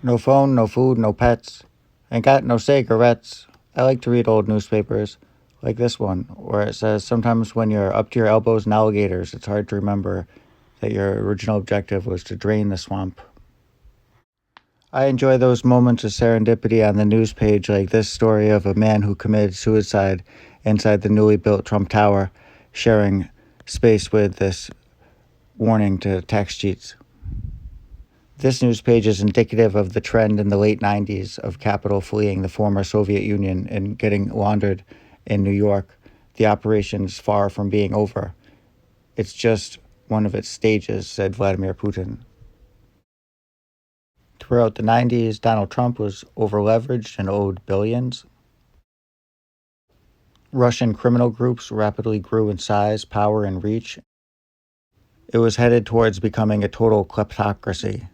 No phone, no food, no pets. Ain't got no cigarettes. I like to read old newspapers, like this one, where it says sometimes when you're up to your elbows in alligators, it's hard to remember that your original objective was to drain the swamp. I enjoy those moments of serendipity on the news page, like this story of a man who committed suicide inside the newly built Trump Tower, sharing space with this warning to tax cheats. This news page is indicative of the trend in the late 90s of capital fleeing the former Soviet Union and getting laundered in New York. The operation is far from being over. It's just one of its stages, said Vladimir Putin. Throughout the 90s, Donald Trump was overleveraged and owed billions. Russian criminal groups rapidly grew in size, power, and reach. It was headed towards becoming a total kleptocracy.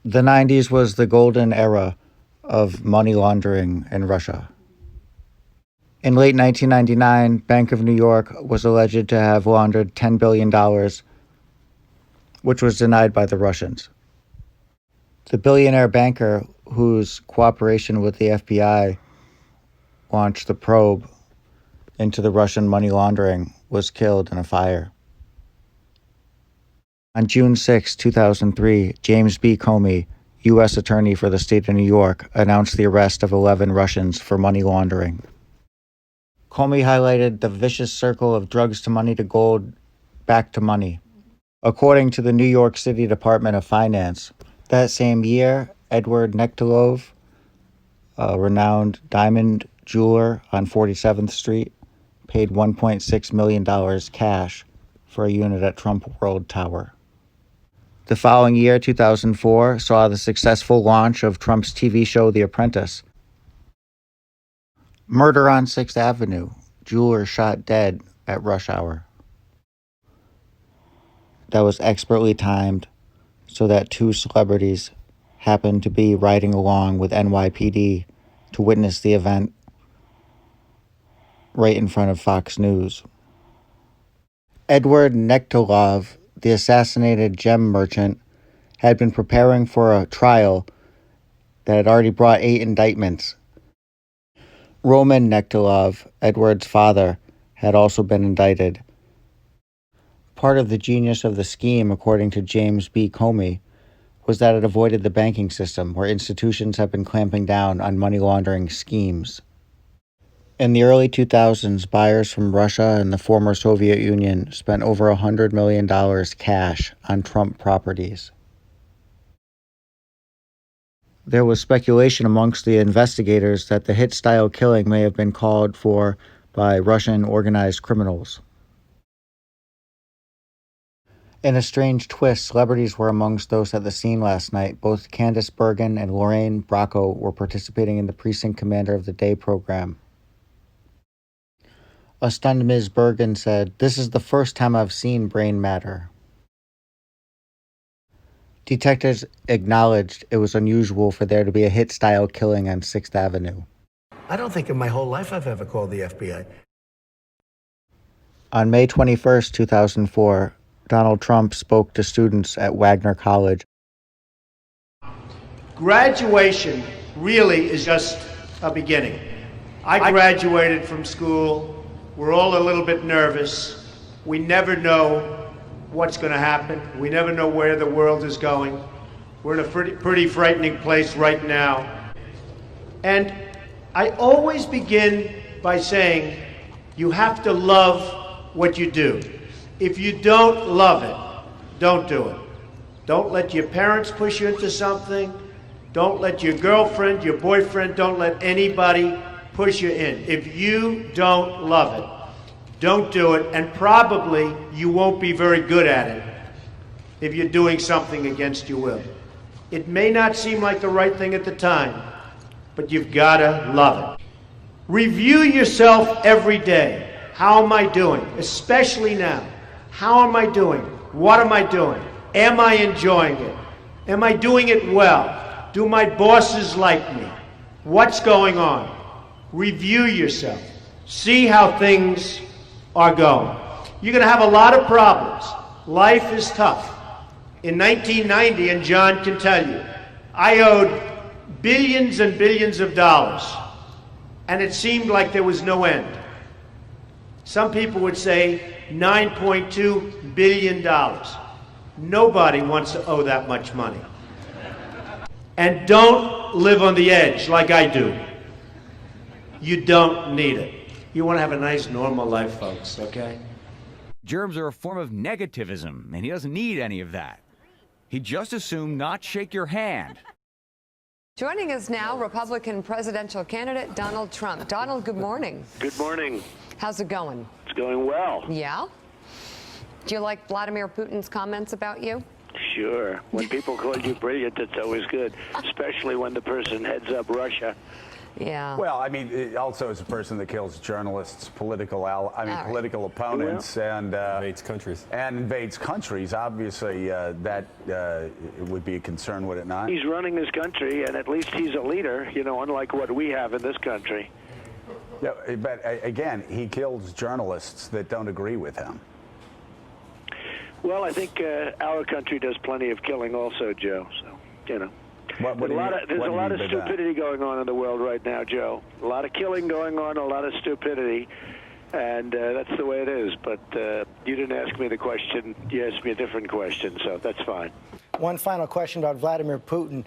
The 90s was the golden era of money laundering in Russia. In late 1999, Bank of New York was alleged to have laundered $10 billion, which was denied by the Russians. The billionaire banker, whose cooperation with the FBI launched the probe into the Russian money laundering, was killed in a fire. On June 6, 2003, James B. Comey, U.S. Attorney for the state of New York, announced the arrest of 11 Russians for money laundering. Comey highlighted the vicious circle of drugs to money to gold, back to money. According to the New York City Department of Finance, that same year, Edward Nektilov, a renowned diamond jeweler on 47th Street, paid $1.6 million cash for a unit at Trump World Tower. The following year, 2004, saw the successful launch of Trump's TV show The Apprentice. Murder on 6th Avenue, jeweler shot dead at rush hour. That was expertly timed so that two celebrities happened to be riding along with NYPD to witness the event right in front of Fox News. Edward Nektilov, the assassinated gem merchant, had been preparing for a trial that had already brought 8 indictments. Roman Nektilov, Edward's father, had also been indicted. Part of the genius of the scheme, according to James B. Comey, was that it avoided the banking system, where institutions have been clamping down on money laundering schemes. In the early 2000s, buyers from Russia and the former Soviet Union spent over $100 million cash on Trump properties. There was speculation amongst the investigators that the hit-style killing may have been called for by Russian organized criminals. In a strange twist, celebrities were amongst those at the scene last night. Both Candice Bergen and Lorraine Bracco were participating in the Precinct Commander of the Day program. A stunned Ms. Bergen said, "This is the first time I've seen brain matter." Detectives acknowledged it was unusual for there to be a hit-style killing on 6th Avenue. I don't think in my whole life I've ever called the FBI. On May 21, 2004, Donald Trump spoke to students at Wagner College. Graduation really is just a beginning. I graduated from school. We're all a little bit nervous. We never know what's going to happen. We never know where the world is going. We're in a pretty frightening place right now. And I always begin by saying, you have to love what you do. If you don't love it, don't do it. Don't let your parents push you into something. Don't let your girlfriend, your boyfriend, don't let anybody push you in. If you don't love it, don't do it, and probably you won't be very good at it if you're doing something against your will. It may not seem like the right thing at the time, but you've got to love it. Review yourself every day. How am I doing? Especially now. How am I doing? What am I doing? Am I enjoying it? Am I doing it well? Do my bosses like me? What's going on? Review yourself. See how things are going. You're going to have a lot of problems. Life is tough. In 1990, and John can tell you, I owed billions and billions of dollars, and it seemed like there was no end. Some people would say $9.2 billion. Nobody wants to owe that much money. And don't live on the edge like I do. You don't need it. You want to have a nice, normal life, folks, okay? Germs are a form of negativism, and he doesn't need any of that. He'd just assume not shake your hand. Joining us now, Republican presidential candidate Donald Trump. Donald, good morning. Good morning. How's it going? It's going well. Yeah? Do you like Vladimir Putin's comments about you? Sure. When people call you brilliant, it's always good, especially when the person heads up Russia. Yeah. Well, I mean, also as a person that kills journalists, political opponents, and invades countries. And invades countries. Obviously, that it would be a concern, would it not? He's running his country, and at least he's a leader, you know, unlike what we have in this country. Yeah, but again, he kills journalists that don't agree with him. Well, I think our country does plenty of killing also, Joe. So, you know. There's a lot of stupidity going on in the world right now, Joe. A lot of killing going on, a lot of stupidity, and that's the way it is. But you didn't ask me the question. You asked me a different question, so that's fine. One final question about Vladimir Putin.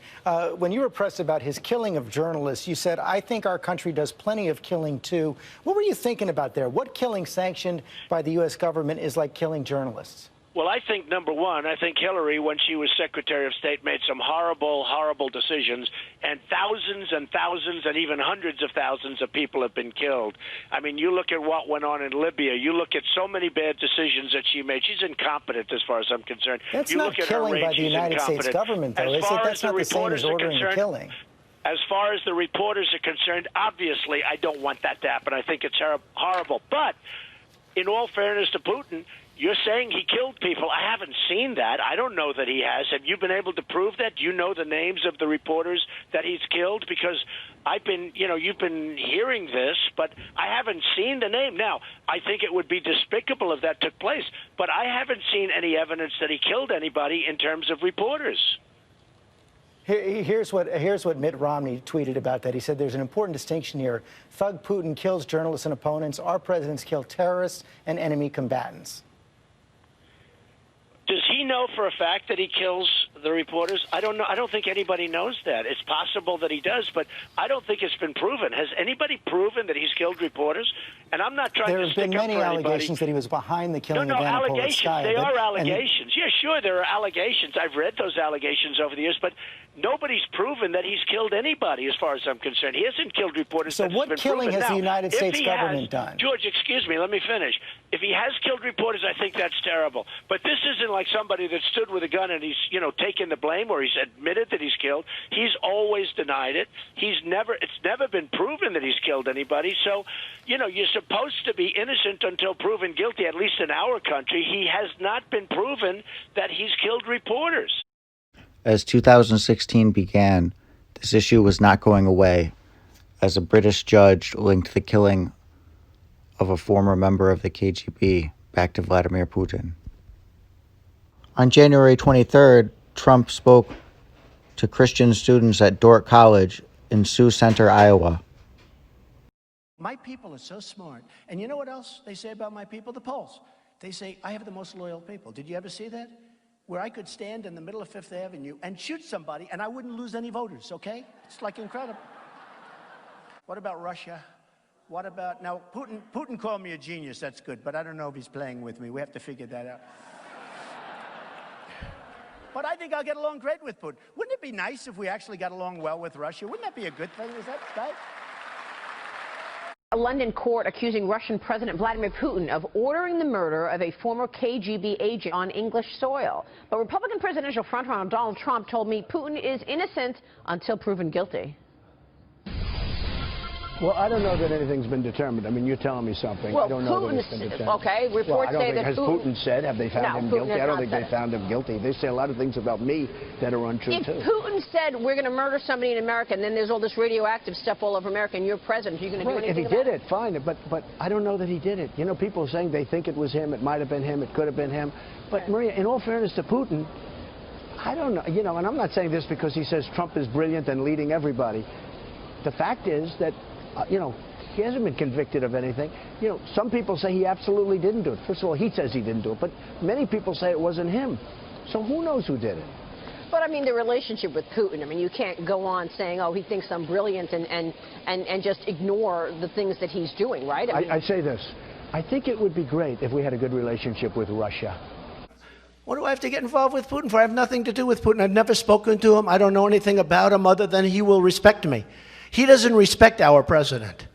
When you were pressed about his killing of journalists, you said, I think our country does plenty of killing, too. What were you thinking about there? What killing sanctioned by the U.S. government is like killing journalists? Well, I think, number one, I think Hillary, when she was Secretary of State, made some horrible, horrible decisions, and thousands and even hundreds of thousands of people have been killed. I mean, you look at what went on in Libya. You look at so many bad decisions that she made. She's incompetent as far as I'm concerned. That's you not look at killing her by rate, the United States government, though, is it? That's not the same as ordering a killing. As far as the reporters are concerned, obviously, I don't want that to happen. I think it's horrible. But in all fairness to Putin, you're saying he killed people. I haven't seen that. I don't know that he has. Have you been able to prove that? Do you know the names of the reporters that he's killed? Because you've been hearing this, but I haven't seen the name. Now, I think it would be despicable if that took place, but I haven't seen any evidence that he killed anybody in terms of reporters. Here's what Mitt Romney tweeted about that. He said there's an important distinction here. Thug Putin kills journalists and opponents. Our presidents kill terrorists and enemy combatants. Does he know for a fact that he kills the reporters? I don't know. I don't think anybody knows that. It's possible that he does, but I don't think it's been proven. Has anybody proven that he's killed reporters? And I'm not trying to stick up for anybody. There have been many allegations that he was behind the killing of Anna Politkovskaya. They are allegations. Yeah, sure, there are allegations. I've read those allegations over the years, but nobody's proven that he's killed anybody as far as I'm concerned. He hasn't killed reporters. So what killing has the United States government done? George, excuse me, let me finish. If he has killed reporters, I think that's terrible. But this isn't like somebody that stood with a gun and he's, taken the blame or he's admitted that he's killed. He's always denied it. It's never been proven that he's killed anybody. So, you're supposed to be innocent until proven guilty, at least in our country. He has not been proven that he's killed reporters. As 2016 began, this issue was not going away, as a British judge linked the killing of a former member of the KGB back to Vladimir Putin. On January 23rd, Trump spoke to Christian students at Dordt College in Sioux Center, Iowa. My people are so smart. And you know what else they say about my people? The polls. They say, I have the most loyal people. Did you ever see that? Where I could stand in the middle of Fifth Avenue and shoot somebody and I wouldn't lose any voters, okay? It's like incredible. What about Russia? What about, now Putin called me a genius, that's good, but I don't know if he's playing with me. We have to figure that out. But I think I'll get along great with Putin. Wouldn't it be nice if we actually got along well with Russia? Wouldn't that be a good thing? Is that right? A London court accusing Russian President Vladimir Putin of ordering the murder of a former KGB agent on English soil. But Republican presidential frontrunner Donald Trump told me Putin is innocent until proven guilty. Well, I don't know that anything's been determined. I mean, you're telling me something. Well, I don't know that it's been determined. Okay, reports say that has Putin said, have they found him guilty? I don't think they found him guilty. They say a lot of things about me that are untrue, too. If Putin said, we're going to murder somebody in America, and then there's all this radioactive stuff all over America, and you're president, are you going to do anything about it? If he did it, fine. But I don't know that he did it. People are saying they think it was him, it might have been him, it could have been him. But, Maria, in all fairness to Putin, I don't know, you know, and I'm not saying this because he says Trump is brilliant and leading everybody. The fact is that, you know, he hasn't been convicted of anything. You know, some people say he absolutely didn't do it. First of all, he says he didn't do it, but many people say it wasn't him. So who knows who did it? But I mean, the relationship with Putin, I mean, you can't go on saying, oh, he thinks I'm brilliant and just ignore the things that he's doing, right? I mean, I'd say this. I think it would be great if we had a good relationship with Russia. What do I have to get involved with Putin for? I have nothing to do with Putin. I've never spoken to him. I don't know anything about him other than he will respect me. He doesn't respect our president.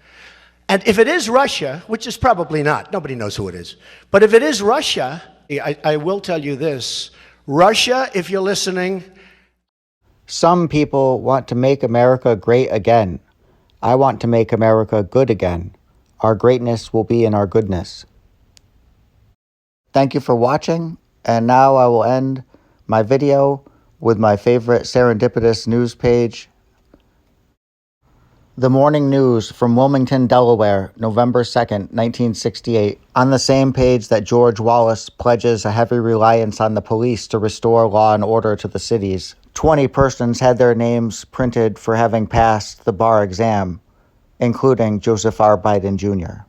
And if it is Russia, which is probably not, nobody knows who it is, but if it is Russia, I will tell you this. Russia, if you're listening. Some people want to make America great again. I want to make America good again. Our greatness will be in our goodness. Thank you for watching, and now I will end my video with my favorite serendipitous news page. The Morning News from Wilmington, Delaware, November 2nd, 1968. On the same page that George Wallace pledges a heavy reliance on the police to restore law and order to the cities, 20 persons had their names printed for having passed the bar exam, including Joseph R. Biden Jr.